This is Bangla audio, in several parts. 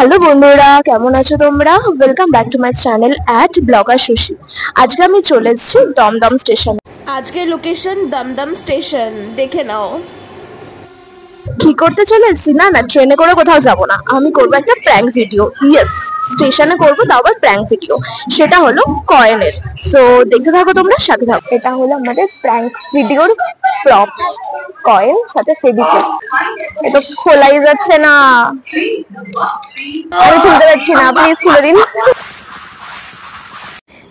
হ্যালো বন্ধুরা, কেমন আছো তোমরা? Welcome back to my channel at blogger sushi. আজকে আমি চলে এসেছি দমদম স্টেশনে। আজকের লোকেশন দমদম স্টেশন, দেখে নাও। কি করতে চলে এসেছি? না ট্রেনে করে কোথাও যাব না, আমি করবো একটা প্র্যাঙ্ক ভিডিও। ইয়েস, স্টেশনে করবো, তাও আবার প্র্যাঙ্ক ভিডিও। সেটা হলো কয়েনের। সো দেখতে থাকো তোমরা, সাথে থাকো। এটা হলো আমাদের প্র্যাঙ্ক ভিডিওর প্রপ, কয়েন সাথে ফেভিকুইক। এটা খোলাই যাচ্ছে না, আমি খুলতে পারছি না, প্লিজ খুলে দিন।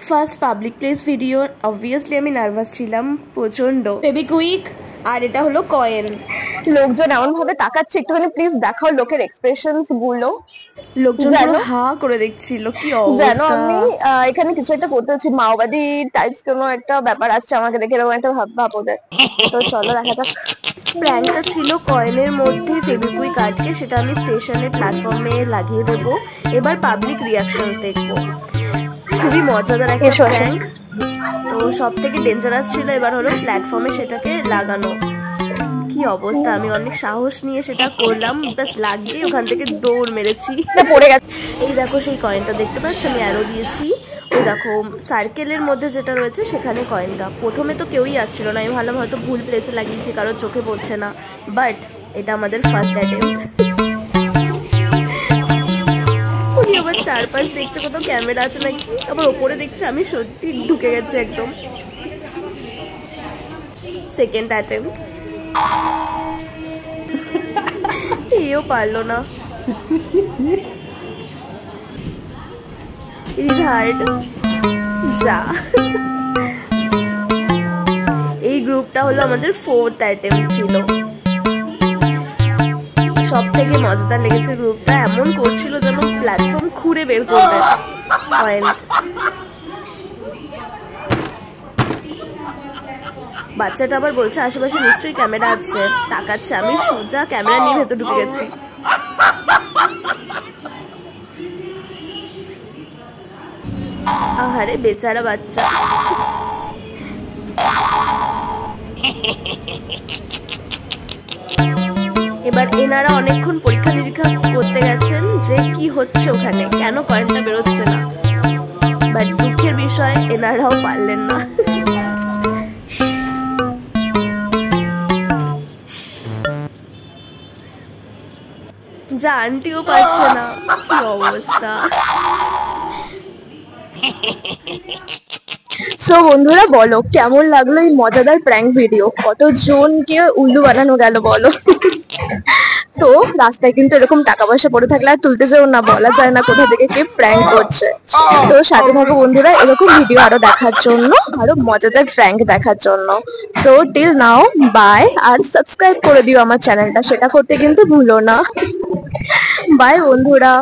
First public place video, obviously আমি নার্ভাস ছিলাম প্রচন্ড। ফেভিকুইক আর এটা হলো কয়েন। লোকজন এমন ভাবে তাকাচ্ছে, একটুখানি প্লিজ দেখাও লোকের এক্সপ্রেশনস গুলো। লোকজন পুরো হা করে দেখছিল, কি অবস্থা। জানো আমি এখানে কিছু একটা করতে হচ্ছে, মাওবাদী টাইপস কোনো একটা ব্যাপার আসছে আমাকে দেখে, এরকম একটা ভাব ওদের। তো চলো দেখা যাক। প্র্যাঙ্কটা ছিল কয়েনের মধ্যে ফেভিকুইক আটকে, সেটা আমি স্টেশনের প্ল্যাটফর্মে লাগিয়ে দেবো। এবার পাবলিক রিয়াকশনস দেখবো। খুবই মজাদার একটা প্র্যাঙ্ক। তো সব থেকে ডেঞ্জারাস ছিল এবার হলো প্ল্যাটফর্মে সেটাকে লাগানো। কি অবস্থা, আমি অনেক সাহস নিয়ে সেটা করলাম, ব্যাস লাগিয়ে ওখান থেকে দৌড় মেরেছি, পড়ে গেছে। এই দেখো সেই কয়েনটা দেখতে পাচ্ছ, আমি অ্যারো দিয়েছি। ওই দেখো সার্কেলের মধ্যে যেটা রয়েছে সেখানে কয়েনটা। প্রথমে তো কেউই আসছিল না, আমি ভাবলাম হয়তো ভুল প্লেসে লাগিয়েছি, কারোর চোখে পড়ছে না। বাট এটা আমাদের ফার্স্ট অ্যাটেম্প্ট। উনি আবার চারপাশ দেখছে কোথাও ক্যামেরা আছে নাকি, আবার ওপরে দেখছে আমি সত্যি ঢুকে গেছি একদম। সেকেন্ড অ্যাটেম্প্ট, এও পারলো না। রিহার্ড যা। এই গ্রুপটা হলো আমাদের ফোর্থ অ্যাটেম্প্ট ছিল। সব থেকে মজাদার লেগেছে গ্রুপটা, এমন করছিল যেন প্ল্যাটফর্ম খুঁড়ে বের করবে পয়েন্ট। বাচ্চাটা আবার বলছে আশেপাশে নিশ্চয়ই ক্যামেরা আছে, তাকাচ্ছে, আমি সোজা ক্যামেরা নিয়ে ভেতর ঢুকে গেছি। আহারে বেচারা বাচ্চা। এবার এনারা অনেকক্ষণ পরীক্ষা নিরীক্ষা করতে গেছেন যে কি হচ্ছে ওখানে, কেন কয়েনটা বেরোচ্ছে না। বাট দুঃখের বিষয় এনারাও পারলেন না। যা আন্টিও পাচ্ছে না, কি অবস্থা। সো বন্ধুরা বলো কেমন লাগলো এই মজাদার প্র্যাঙ্ক ভিডিও, কতজনকে উল্লু বানানো গেল বলো। তো রাস্তায় কিন্তু এরকম টাকা পয়সা পড়ে থাকলে আর তুলতে যাও না, বলা যায় না কোথা থেকে কে প্র্যাঙ্ক করছে। তো সাথে থাকো বন্ধুরা এরকম ভিডিও আরো দেখার জন্য, আরো মজাদার প্র্যাঙ্ক দেখার জন্য। সো টিল নাও বাই, আর সাবস্ক্রাইব করে দিও আমার চ্যানেলটা, সেটা করতে কিন্তু ভুলো না। বাই বন্ধুরা।